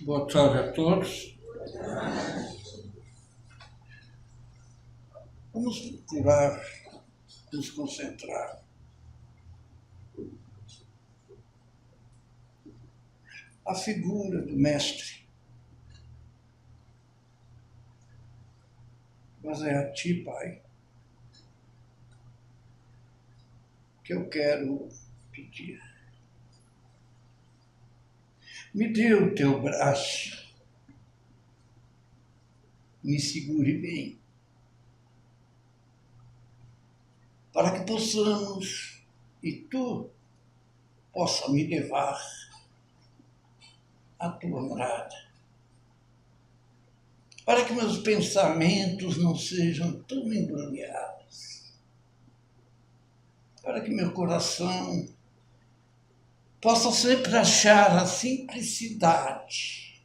Boa tarde a todos. Vamos procurar nos concentrar. A figura do mestre. Mas é a ti, Pai, que eu quero pedir. Me dê o teu braço, me segure bem, para que possamos, e tu possa me levar à tua morada, para que meus pensamentos não sejam tão embrulhados, para que meu coração possa sempre achar a simplicidade,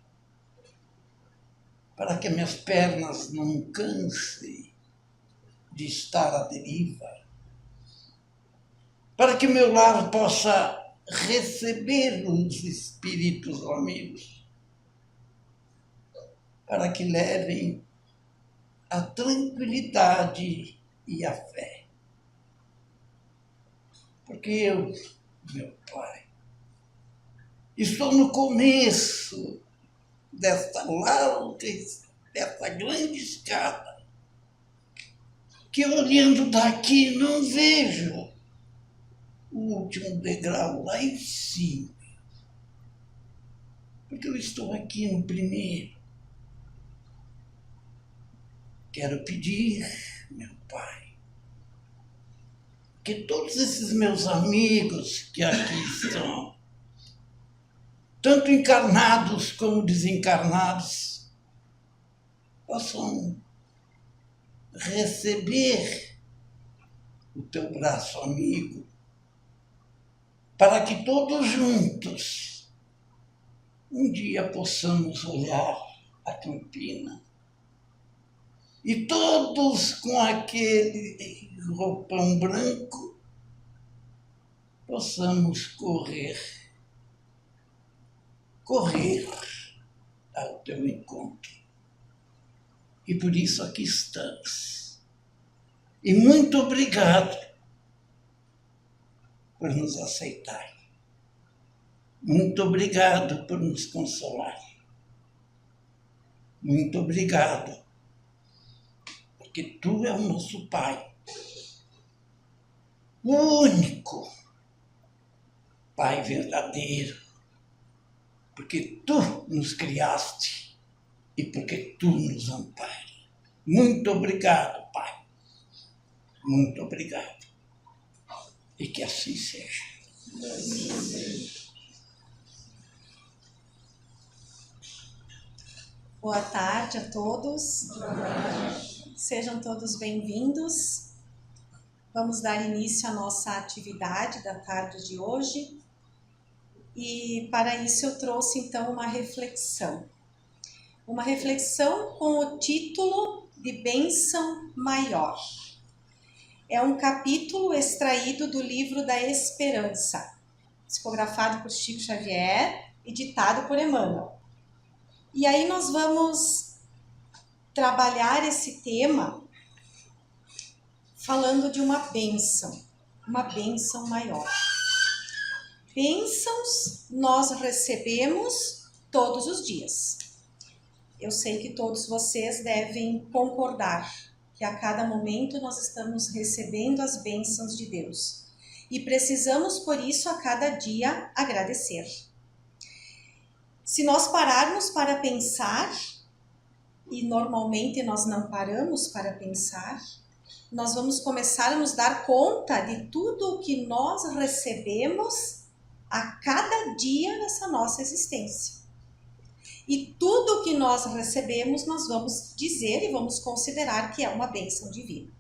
para que minhas pernas não cansem de estar à deriva, para que meu lar possa receber os espíritos amigos, para que levem a tranquilidade e a fé. Porque eu, meu Pai, estou no começo desta larga, desta grande escada, que olhando daqui não vejo o último degrau lá em cima, porque eu estou aqui no primeiro. Quero pedir, meu Pai, que todos esses meus amigos que aqui estão, tanto encarnados como desencarnados, possam receber o teu braço amigo, para que todos juntos um dia possamos olhar a Campina e todos com aquele roupão branco possamos correr ao teu encontro. E por isso aqui estamos. E muito obrigado por nos aceitar. Muito obrigado por nos consolar. Muito obrigado, porque tu és o nosso Pai, o único Pai verdadeiro, porque tu nos criaste e porque tu nos amparas. Muito obrigado, Pai. Muito obrigado. E que assim seja. Boa tarde a todos. Sejam todos bem-vindos. Vamos dar início à nossa atividade da tarde de hoje. E para isso eu trouxe então uma reflexão. Uma reflexão com o título de Bênção Maior. É um capítulo extraído do livro da Esperança, psicografado por Chico Xavier e ditado por Emmanuel. E aí nós vamos trabalhar esse tema falando de uma bênção maior. Bênçãos nós recebemos todos os dias. Eu sei que todos vocês devem concordar que a cada momento nós estamos recebendo as bênçãos de Deus. E precisamos, por isso, a cada dia agradecer. Se nós pararmos para pensar, e normalmente nós não paramos para pensar, nós vamos começar a nos dar conta de tudo o que nós recebemos a cada dia nessa nossa existência. E tudo o que nós recebemos, nós vamos dizer e vamos considerar que é uma bênção divina.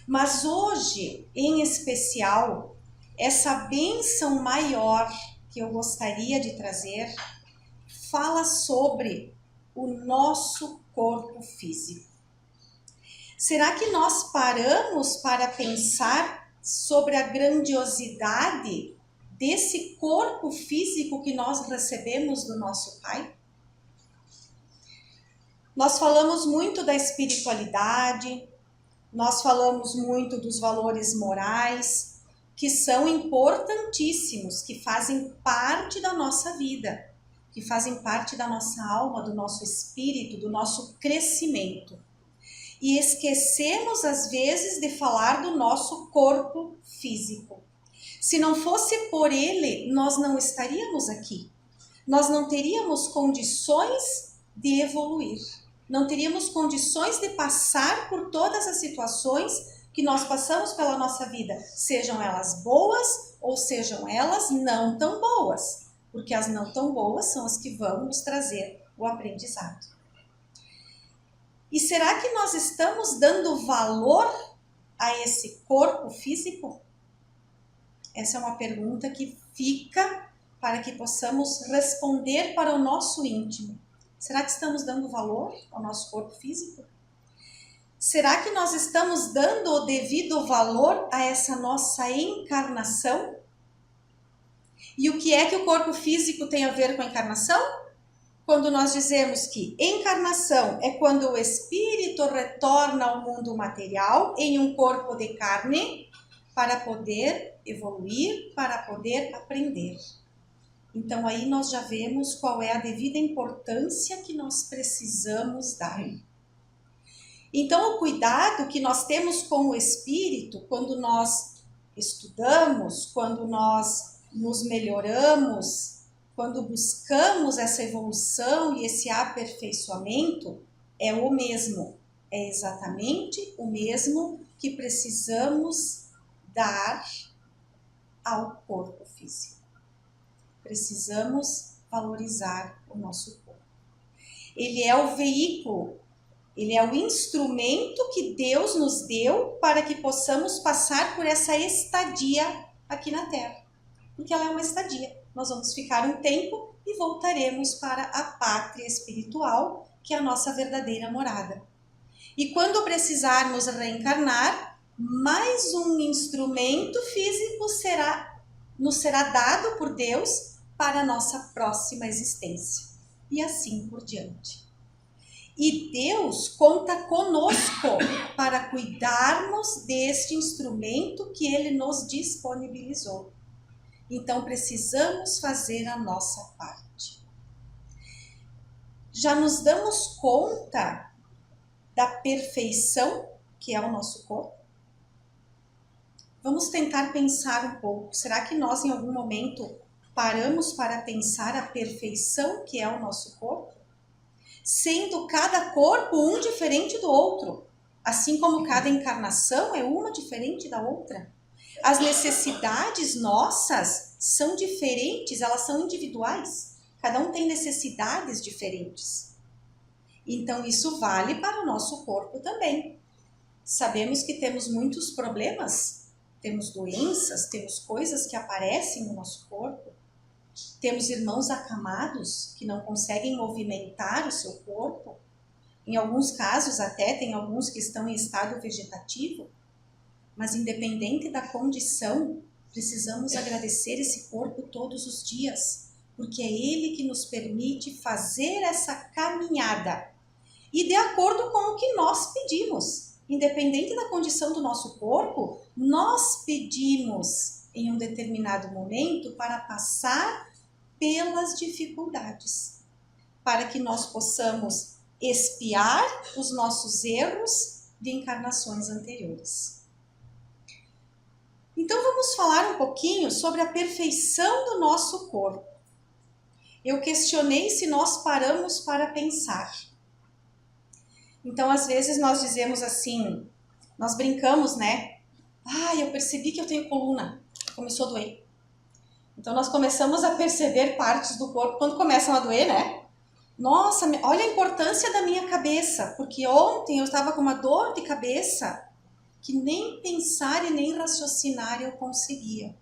Mas hoje, em especial, essa bênção maior que eu gostaria de trazer fala sobre o nosso corpo físico. Será que nós paramos para pensar sobre a grandiosidade desse corpo físico que nós recebemos do nosso Pai? Nós falamos muito da espiritualidade, nós falamos muito dos valores morais, que são importantíssimos, que fazem parte da nossa vida, que fazem parte da nossa alma, do nosso espírito, do nosso crescimento. E esquecemos, às vezes, de falar do nosso corpo físico. Se não fosse por ele, nós não estaríamos aqui. Nós não teríamos condições de evoluir. Não teríamos condições de passar por todas as situações que nós passamos pela nossa vida, sejam elas boas ou sejam elas não tão boas, porque as não tão boas são as que vão nos trazer o aprendizado. E será que nós estamos dando valor a esse corpo físico? Essa é uma pergunta que fica para que possamos responder para o nosso íntimo. Será que estamos dando valor ao nosso corpo físico? Será que nós estamos dando o devido valor a essa nossa encarnação? E o que é que o corpo físico tem a ver com a encarnação? Quando nós dizemos que encarnação é quando o espírito retorna ao mundo material em um corpo de carne para poder evoluir, para poder aprender. Então aí nós já vemos qual é a devida importância que nós precisamos dar. Então o cuidado que nós temos com o espírito, quando nós estudamos, quando nós nos melhoramos, quando buscamos essa evolução e esse aperfeiçoamento, é o mesmo, é exatamente o mesmo que precisamos dar ao corpo físico. Precisamos valorizar o nosso corpo. Ele é o veículo, ele é o instrumento que Deus nos deu para que possamos passar por essa estadia aqui na Terra. Porque ela é uma estadia. Nós vamos ficar um tempo e voltaremos para a pátria espiritual, que é a nossa verdadeira morada. E quando precisarmos reencarnar, mais um instrumento físico nos será dado por Deus para a nossa próxima existência. E assim por diante. E Deus conta conosco para cuidarmos deste instrumento que Ele nos disponibilizou. Então precisamos fazer a nossa parte. Já nos damos conta da perfeição que é o nosso corpo? Vamos tentar pensar um pouco. Será que nós em algum momento paramos para pensar a perfeição que é o nosso corpo? Sendo cada corpo um diferente do outro, assim como cada encarnação é uma diferente da outra. As necessidades nossas são diferentes, elas são individuais. Cada um tem necessidades diferentes. Então isso vale para o nosso corpo também. Sabemos que temos muitos problemas, temos doenças, temos coisas que aparecem no nosso corpo. Temos irmãos acamados que não conseguem movimentar o seu corpo. Em alguns casos até tem alguns que estão em estado vegetativo. Mas independente da condição, precisamos agradecer esse corpo todos os dias. Porque é ele que nos permite fazer essa caminhada. E de acordo com o que nós pedimos. Independente da condição do nosso corpo, nós pedimos em um determinado momento para passar pelas dificuldades, para que nós possamos expiar os nossos erros de encarnações anteriores. Então vamos falar um pouquinho sobre a perfeição do nosso corpo. Eu questionei se nós paramos para pensar. Então às vezes nós dizemos assim, nós brincamos, né? Eu percebi que eu tenho coluna, começou a doer. Então nós começamos a perceber partes do corpo quando começam a doer, né? Nossa, olha a importância da minha cabeça, porque ontem eu estava com uma dor de cabeça que nem pensar e nem raciocinar eu conseguia.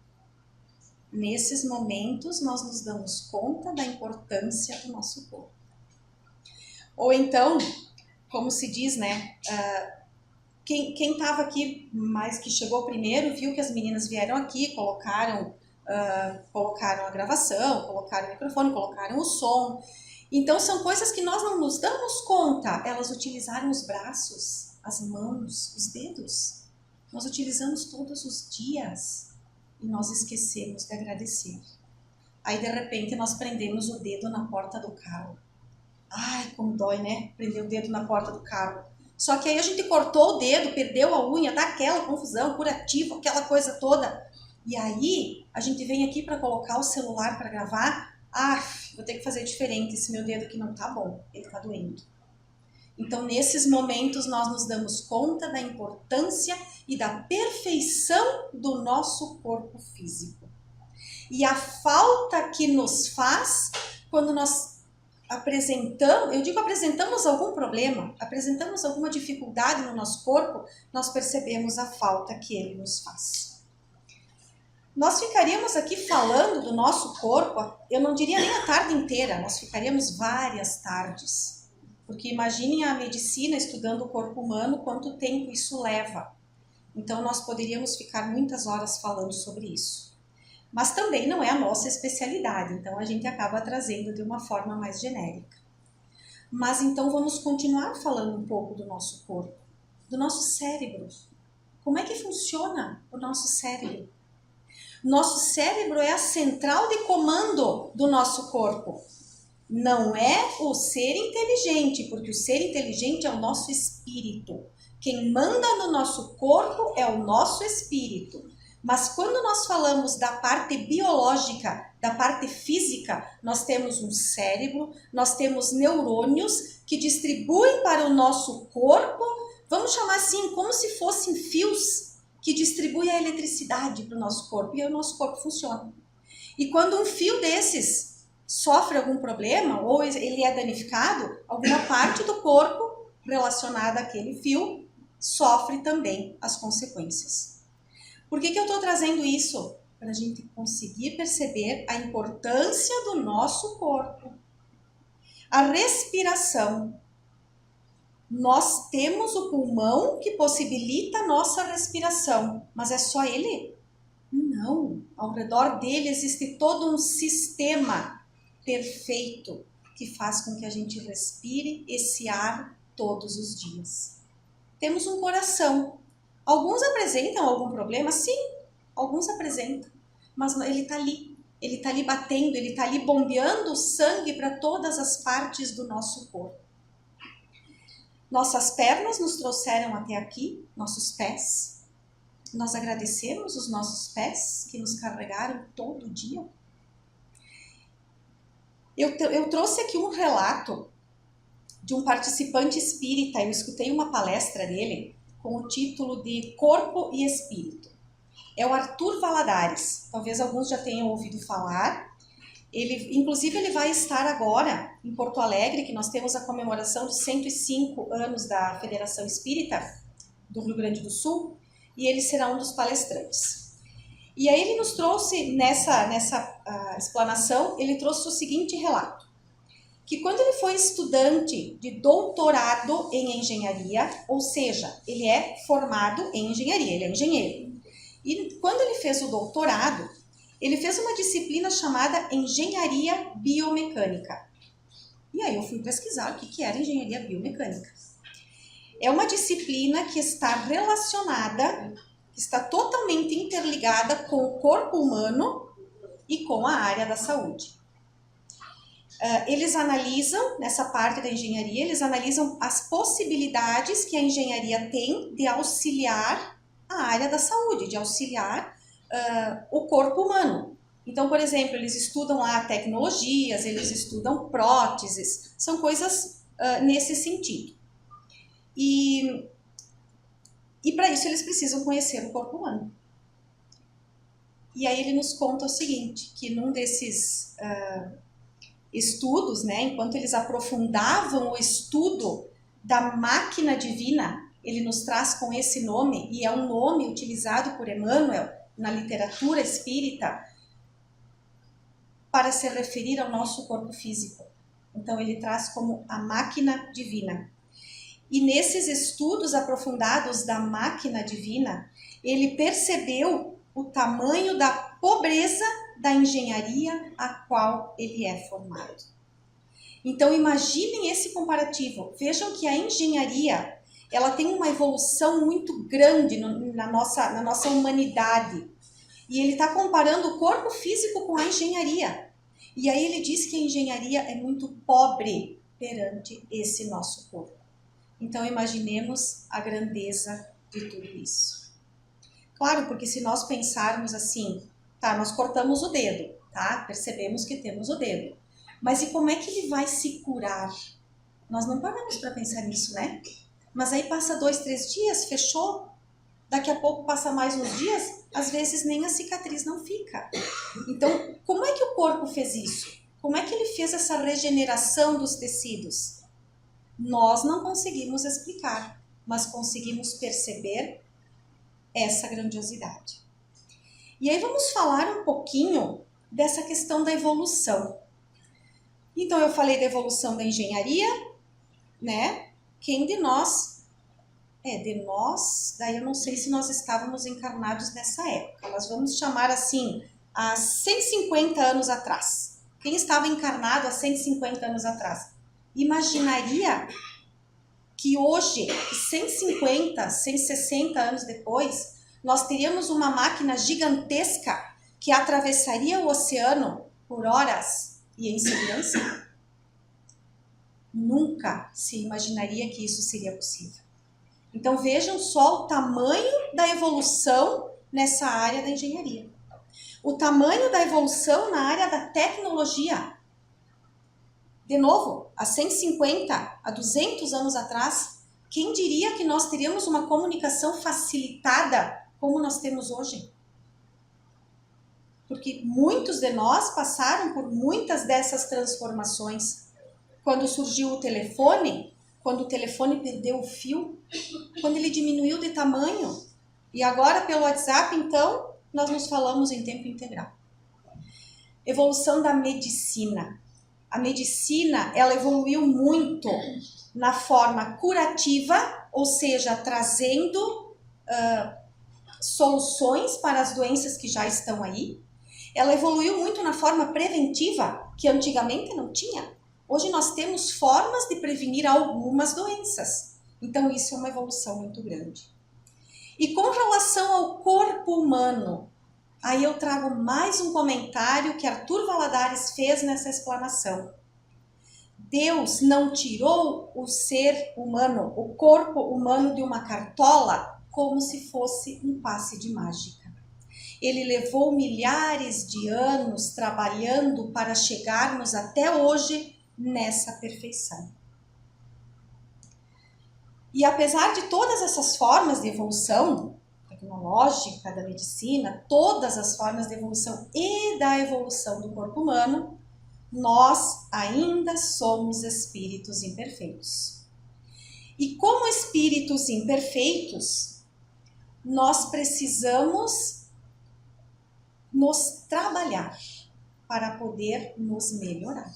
Nesses momentos nós nos damos conta da importância do nosso corpo. Ou então, como se diz, né? Quem estava aqui, mas que chegou primeiro, viu que as meninas vieram aqui, colocaram a gravação, colocaram o microfone, colocaram o som. Então são coisas que nós não nos damos conta. Elas utilizaram os braços, as mãos, os dedos. Nós utilizamos todos os dias e nós esquecemos de agradecer. Aí de repente nós prendemos o dedo na porta do carro. Ai, como dói, né? Prender o dedo na porta do carro. Só que aí a gente cortou o dedo, perdeu a unha, dá aquela confusão, curativo, aquela coisa toda. E aí a gente vem aqui para colocar o celular para gravar. Vou ter que fazer diferente, esse meu dedo aqui não tá bom, ele tá doendo. Então nesses momentos nós nos damos conta da importância e da perfeição do nosso corpo físico. E a falta que nos faz quando nós apresentamos algum problema, apresentamos alguma dificuldade no nosso corpo, nós percebemos a falta que ele nos faz. Nós ficaríamos aqui falando do nosso corpo, eu não diria nem a tarde inteira, nós ficaríamos várias tardes. Porque imaginem a medicina estudando o corpo humano, quanto tempo isso leva. Então nós poderíamos ficar muitas horas falando sobre isso. Mas também não é a nossa especialidade, então a gente acaba trazendo de uma forma mais genérica. Mas então vamos continuar falando um pouco do nosso corpo, do nosso cérebro. Como é que funciona o nosso cérebro? Nosso cérebro é a central de comando do nosso corpo. Não é o ser inteligente, porque o ser inteligente é o nosso espírito. Quem manda no nosso corpo é o nosso espírito. Mas quando nós falamos da parte biológica, da parte física, nós temos um cérebro, nós temos neurônios que distribuem para o nosso corpo, vamos chamar assim, como se fossem fios que distribuem a eletricidade para o nosso corpo, e aí o nosso corpo funciona. E quando um fio desses sofre algum problema, ou ele é danificado, alguma parte do corpo relacionada àquele fio sofre também as consequências. Por que eu estou trazendo isso? Para a gente conseguir perceber a importância do nosso corpo. A respiração. Nós temos o pulmão que possibilita a nossa respiração, mas é só ele? Não. Ao redor dele existe todo um sistema perfeito que faz com que a gente respire esse ar todos os dias. Temos um coração. Alguns apresentam algum problema? Sim, alguns apresentam, mas ele está ali batendo, ele está ali bombeando o sangue para todas as partes do nosso corpo. Nossas pernas nos trouxeram até aqui, nossos pés. Nós agradecemos os nossos pés que nos carregaram todo dia. Eu trouxe aqui um relato de um participante espírita, eu escutei uma palestra dele, com o título de Corpo e Espírito. É o Arthur Valadares, talvez alguns já tenham ouvido falar. Inclusive ele vai estar agora em Porto Alegre, que nós temos a comemoração de 105 anos da Federação Espírita do Rio Grande do Sul, e ele será um dos palestrantes. E aí ele nos trouxe, nessa explanação, ele trouxe o seguinte relato, que quando ele foi estudante de doutorado em engenharia, ou seja, ele é formado em engenharia, ele é engenheiro. E quando ele fez o doutorado, ele fez uma disciplina chamada Engenharia Biomecânica. E aí eu fui pesquisar o que era Engenharia Biomecânica. É uma disciplina que está relacionada, que está totalmente interligada com o corpo humano e com a área da saúde. Eles analisam, nessa parte da engenharia, eles analisam as possibilidades que a engenharia tem de auxiliar a área da saúde, de auxiliar o corpo humano. Então, por exemplo, eles estudam lá tecnologias, eles estudam próteses, são coisas nesse sentido. E para isso eles precisam conhecer o corpo humano. E aí ele nos conta o seguinte, que num desses estudos, né, enquanto eles aprofundavam o estudo da máquina divina, ele nos traz com esse nome, e é um nome utilizado por Emmanuel na literatura espírita para se referir ao nosso corpo físico. Então ele traz como a máquina divina. E nesses estudos aprofundados da máquina divina, ele percebeu o tamanho da pobreza da engenharia a qual ele é formado. Então imaginem esse comparativo. Vejam que a engenharia, ela tem uma evolução muito grande na nossa humanidade. E ele está comparando o corpo físico com a engenharia. E aí ele diz que a engenharia é muito pobre perante esse nosso corpo. Então imaginemos a grandeza de tudo isso. Claro, porque se nós pensarmos assim, tá, nós cortamos o dedo, tá? Percebemos que temos o dedo. Mas e como é que ele vai se curar? Nós não paramos para pensar nisso, né? Mas aí passa 2, 3 dias, fechou. Daqui a pouco passa mais uns dias, às vezes nem a cicatriz não fica. Então, como é que o corpo fez isso? Como é que ele fez essa regeneração dos tecidos? Nós não conseguimos explicar, mas conseguimos perceber essa grandiosidade. E aí vamos falar um pouquinho dessa questão da evolução. Então eu falei da evolução da engenharia, né? Quem de nós, daí eu não sei se nós estávamos encarnados nessa época, mas vamos chamar assim, há 150 anos atrás. Quem estava encarnado há 150 anos atrás? Imaginaria que hoje, 150, 160 anos depois, nós teríamos uma máquina gigantesca que atravessaria o oceano por horas e em segurança? Nunca se imaginaria que isso seria possível. Então vejam só o tamanho da evolução nessa área da engenharia. O tamanho da evolução na área da tecnologia. De novo, há 150, há 200 anos atrás, quem diria que nós teríamos uma comunicação facilitada como nós temos hoje? Porque muitos de nós passaram por muitas dessas transformações. Quando surgiu o telefone, quando o telefone perdeu o fio, quando ele diminuiu de tamanho, e agora pelo WhatsApp, então, nós nos falamos em tempo integral. Evolução da medicina. A medicina, ela evoluiu muito na forma curativa, ou seja, trazendo soluções para as doenças que já estão aí. Ela evoluiu muito na forma preventiva, que antigamente não tinha. Hoje nós temos formas de prevenir algumas doenças. Então isso é uma evolução muito grande. E com relação ao corpo humano, aí eu trago mais um comentário que Arthur Valladares fez nessa explanação. Deus não tirou o ser humano, o corpo humano de uma cartola como se fosse um passe de mágica. Ele levou milhares de anos trabalhando para chegarmos até hoje nessa perfeição. E apesar de todas essas formas de evolução tecnológica, da medicina, todas as formas de evolução e da evolução do corpo humano, nós ainda somos espíritos imperfeitos. E como espíritos imperfeitos, nós precisamos nos trabalhar para poder nos melhorar.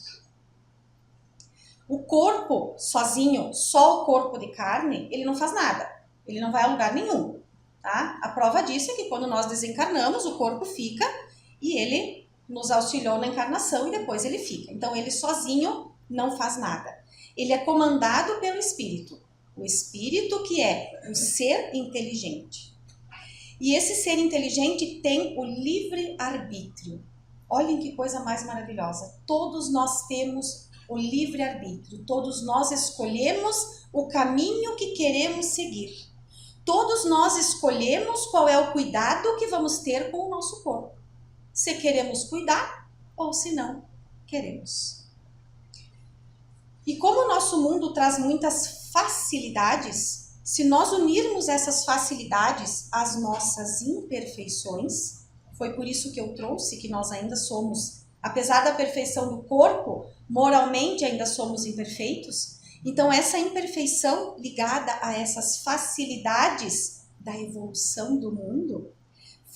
O corpo sozinho, só o corpo de carne, ele não faz nada. Ele não vai a lugar nenhum, tá? A prova disso é que quando nós desencarnamos, o corpo fica e ele nos auxiliou na encarnação e depois ele fica. Então ele sozinho não faz nada. Ele é comandado pelo espírito. O espírito que é o ser inteligente. E esse ser inteligente tem o livre-arbítrio. Olhem que coisa mais maravilhosa. Todos nós temos o livre-arbítrio. Todos nós escolhemos o caminho que queremos seguir. Todos nós escolhemos qual é o cuidado que vamos ter com o nosso corpo. Se queremos cuidar ou se não queremos. E como o nosso mundo traz muitas facilidades, se nós unirmos essas facilidades às nossas imperfeições, foi por isso que eu trouxe que nós ainda somos, apesar da perfeição do corpo, moralmente ainda somos imperfeitos. Então essa imperfeição ligada a essas facilidades da evolução do mundo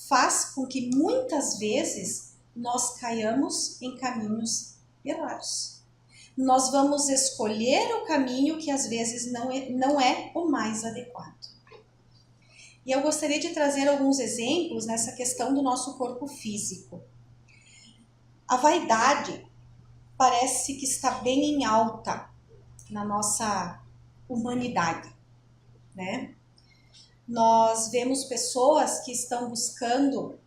faz com que muitas vezes nós caiamos em caminhos errados. Nós vamos escolher o caminho que às vezes não é o mais adequado. E eu gostaria de trazer alguns exemplos nessa questão do nosso corpo físico. A vaidade, parece que está bem em alta na nossa humanidade, né? Nós vemos pessoas que estão buscando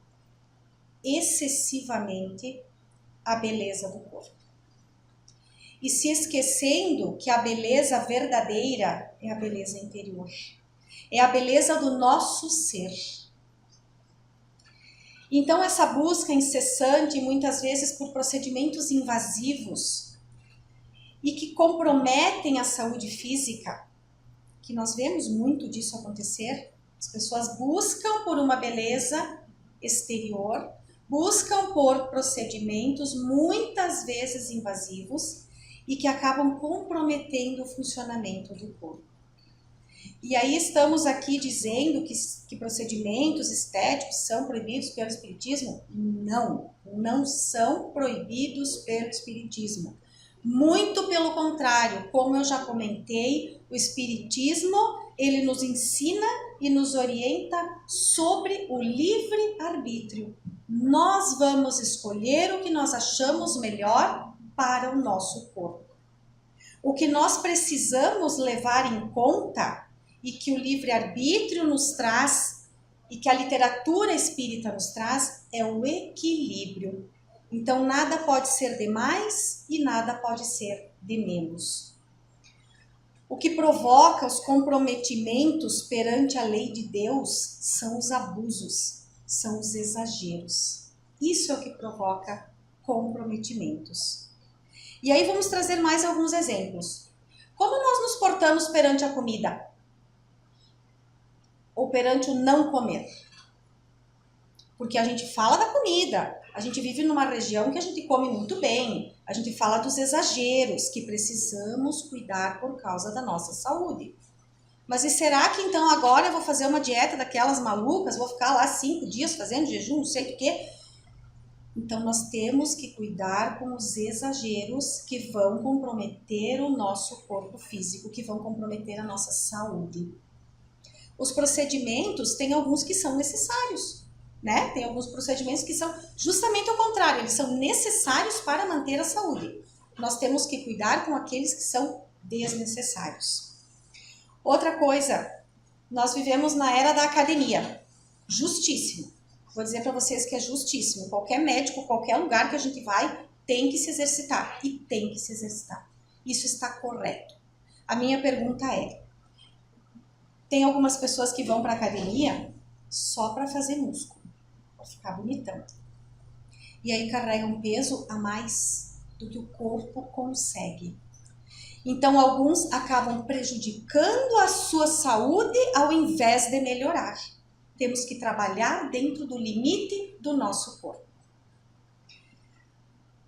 excessivamente a beleza do corpo e se esquecendo que a beleza verdadeira é a beleza interior, é a beleza do nosso ser. Então essa busca incessante, muitas vezes por procedimentos invasivos e que comprometem a saúde física, que nós vemos muito disso acontecer, as pessoas buscam por uma beleza exterior, buscam por procedimentos muitas vezes invasivos e que acabam comprometendo o funcionamento do corpo. E aí estamos aqui dizendo que procedimentos estéticos são proibidos pelo Espiritismo? Não, não são proibidos pelo Espiritismo. Muito pelo contrário, como eu já comentei, o Espiritismo, ele nos ensina e nos orienta sobre o livre-arbítrio. Nós vamos escolher o que nós achamos melhor para o nosso corpo. O que nós precisamos levar em conta e que o livre-arbítrio nos traz e que a literatura espírita nos traz é o equilíbrio. Então, nada pode ser de mais e nada pode ser de menos. O que provoca os comprometimentos perante a lei de Deus são os abusos, são os exageros. Isso é o que provoca comprometimentos. E aí vamos trazer mais alguns exemplos. Como nós nos portamos perante a comida? Ou perante o não comer? Porque a gente fala da comida, a gente vive numa região que a gente come muito bem, a gente fala dos exageros que precisamos cuidar por causa da nossa saúde. Mas e será que então agora eu vou fazer uma dieta daquelas malucas, vou ficar lá 5 dias fazendo jejum, não sei o quê? Então nós temos que cuidar com os exageros que vão comprometer o nosso corpo físico, que vão comprometer a nossa saúde. Os procedimentos, tem alguns que são necessários, né? Tem alguns procedimentos que são justamente o contrário, eles são necessários para manter a saúde. Nós temos que cuidar com aqueles que são desnecessários. Outra coisa, nós vivemos na era da academia, justíssimo. Vou dizer para vocês que é justíssimo. Qualquer médico, qualquer lugar que a gente vai, tem que se exercitar. E tem que se exercitar. Isso está correto. A minha pergunta é, tem algumas pessoas que vão para a academia só para fazer músculo, para ficar bonitão. E aí carregam peso a mais do que o corpo consegue. Então alguns acabam prejudicando a sua saúde ao invés de melhorar. Temos que trabalhar dentro do limite do nosso corpo.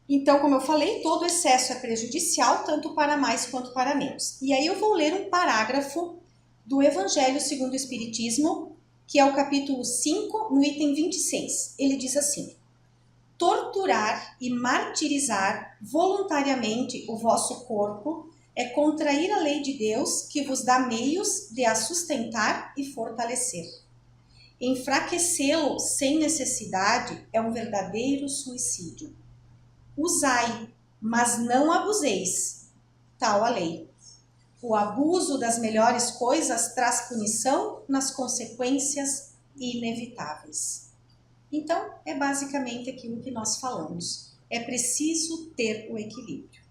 Então, como eu falei, todo excesso é prejudicial, tanto para mais quanto para menos. E aí eu vou ler um parágrafo do Evangelho segundo o Espiritismo, que é o capítulo 5, no item 26. Ele diz assim: torturar e martirizar voluntariamente o vosso corpo é contrair a lei de Deus que vos dá meios de a sustentar e fortalecer. Enfraquecê-lo sem necessidade é um verdadeiro suicídio. Usai, mas não abuseis, tal a lei. O abuso das melhores coisas traz punição nas consequências inevitáveis. Então, é basicamente aquilo que nós falamos. É preciso ter o equilíbrio.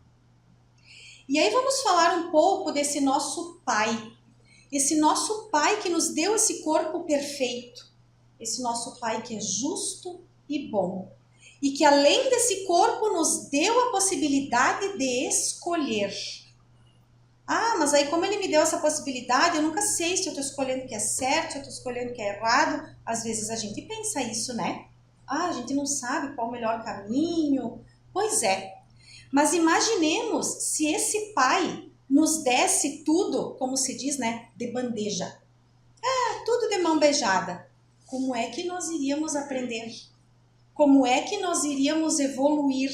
E aí vamos falar um pouco desse nosso Pai. Esse nosso Pai que nos deu esse corpo perfeito. Esse nosso Pai que é justo e bom. E que além desse corpo nos deu a possibilidade de escolher. Ah, mas aí como ele me deu essa possibilidade, eu nunca sei se eu estou escolhendo o que é certo, se eu estou escolhendo o que é errado. Às vezes a gente pensa isso, né? Ah, a gente não sabe qual o melhor caminho. Pois é. Mas imaginemos se esse Pai nos desse tudo, como se diz, né? De bandeja. Ah, tudo de mão beijada. Como é que nós iríamos aprender? Como é que nós iríamos evoluir?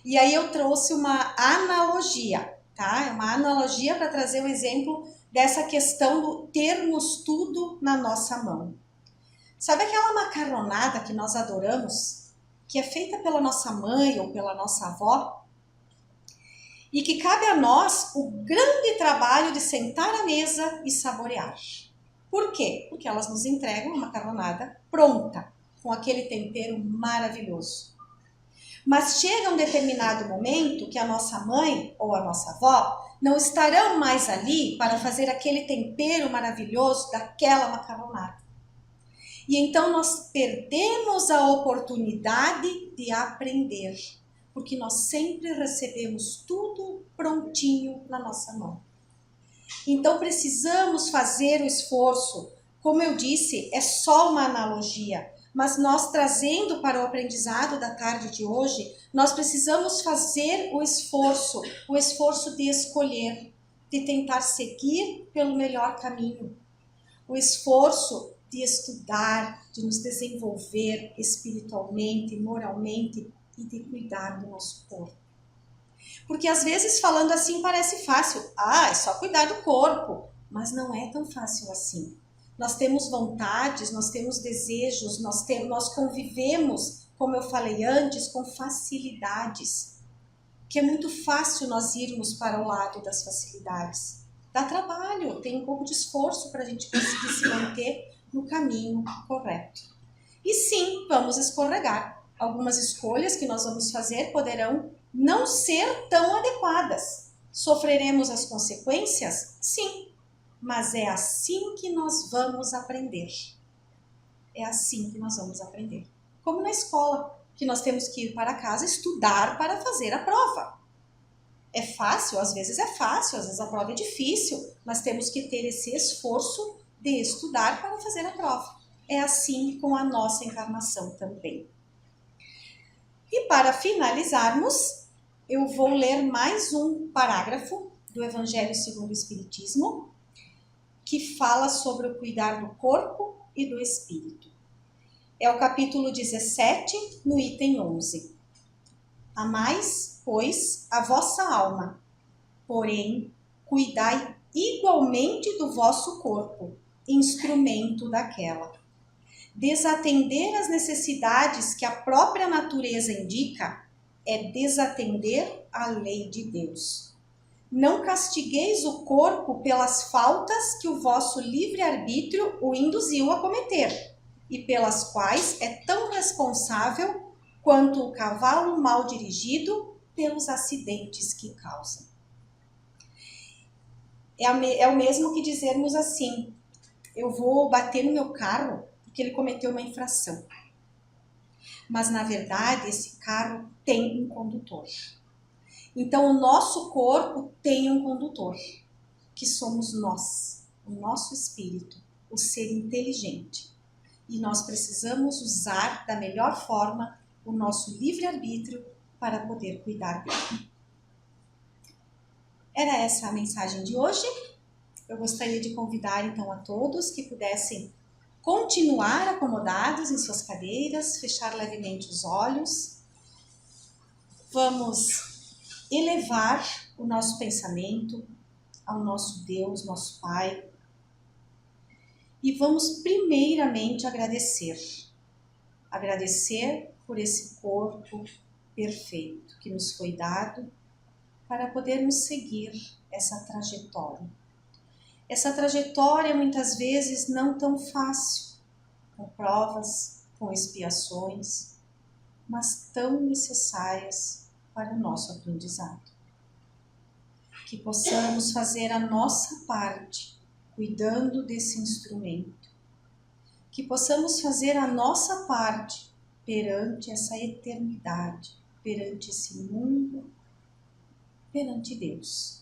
E aí eu trouxe uma analogia, tá? É uma analogia para trazer um exemplo dessa questão do termos tudo na nossa mão. Sabe aquela macarronada que nós adoramos, que é feita pela nossa mãe ou pela nossa avó? E que cabe a nós o grande trabalho de sentar à mesa e saborear. Por quê? Porque elas nos entregam uma macarronada pronta, com aquele tempero maravilhoso. Mas chega um determinado momento que a nossa mãe ou a nossa avó não estarão mais ali para fazer aquele tempero maravilhoso daquela macarronada. E então nós perdemos a oportunidade de aprender, porque nós sempre recebemos tudo prontinho na nossa mão. Então precisamos fazer o esforço. Como eu disse, é só uma analogia, mas nós trazendo para o aprendizado da tarde de hoje, nós precisamos fazer o esforço de escolher, de tentar seguir pelo melhor caminho, o esforço de estudar, de nos desenvolver espiritualmente, moralmente e de cuidar do nosso corpo. Porque às vezes falando assim parece fácil. É só cuidar do corpo. Mas não é tão fácil assim. Nós temos vontades, nós temos desejos, nós convivemos, como eu falei antes, com facilidades. Que é muito fácil nós irmos para o lado das facilidades. Dá trabalho, tem um pouco de esforço para a gente conseguir se manter no caminho correto. E sim, vamos escorregar. Algumas escolhas que nós vamos fazer poderão não ser tão adequadas. Sofreremos as consequências? Sim, mas é assim que nós vamos aprender. É assim que nós vamos aprender. Como na escola, que nós temos que ir para casa estudar para fazer a prova. É fácil? Às vezes é fácil, às vezes a prova é difícil, mas temos que ter esse esforço de estudar para fazer a prova. É assim com a nossa encarnação também. E para finalizarmos, eu vou ler mais um parágrafo do Evangelho segundo o Espiritismo, que fala sobre o cuidar do corpo e do espírito. É o capítulo 17, no item 11. Amais, pois, a vossa alma, porém, cuidai igualmente do vosso corpo, instrumento daquela. Desatender as necessidades que a própria natureza indica é desatender a lei de Deus. Não castigueis o corpo pelas faltas que o vosso livre-arbítrio o induziu a cometer, e pelas quais é tão responsável quanto o cavalo mal dirigido pelos acidentes que causa. É o mesmo que dizermos assim: eu vou bater no meu carro porque ele cometeu uma infração. Mas, na verdade, esse carro tem um condutor. Então, o nosso corpo tem um condutor, que somos nós, o nosso espírito, o ser inteligente. E nós precisamos usar da melhor forma o nosso livre-arbítrio para poder cuidar dele. Era essa a mensagem de hoje. Eu gostaria de convidar, então, a todos que pudessem continuar acomodados em suas cadeiras, fechar levemente os olhos. Vamos elevar o nosso pensamento ao nosso Deus, nosso Pai. E vamos primeiramente agradecer. Agradecer por esse corpo perfeito que nos foi dado para podermos seguir essa trajetória. Essa trajetória muitas vezes não tão fácil, com provas, com expiações, mas tão necessárias para o nosso aprendizado. Que possamos fazer a nossa parte, cuidando desse instrumento. Que possamos fazer a nossa parte perante essa eternidade, perante esse mundo, perante Deus.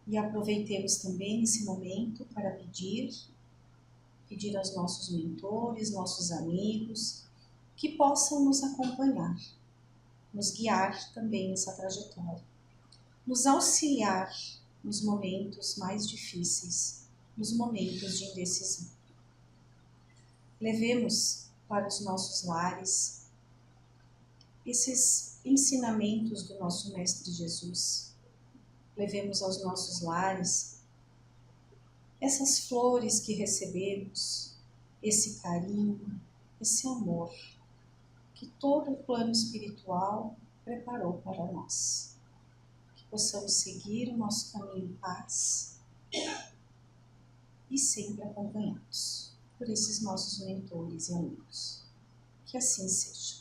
E aproveitemos também esse momento para pedir aos nossos mentores, nossos amigos, que possam nos acompanhar, nos guiar também nessa trajetória, nos auxiliar nos momentos mais difíceis, nos momentos de indecisão. Levemos para os nossos lares esses ensinamentos do nosso Mestre Jesus. Levemos aos nossos lares essas flores que recebemos, esse carinho, esse amor que todo o plano espiritual preparou para nós. possamos seguir o nosso caminho em paz e sempre acompanhados por esses nossos mentores e amigos. Que assim seja.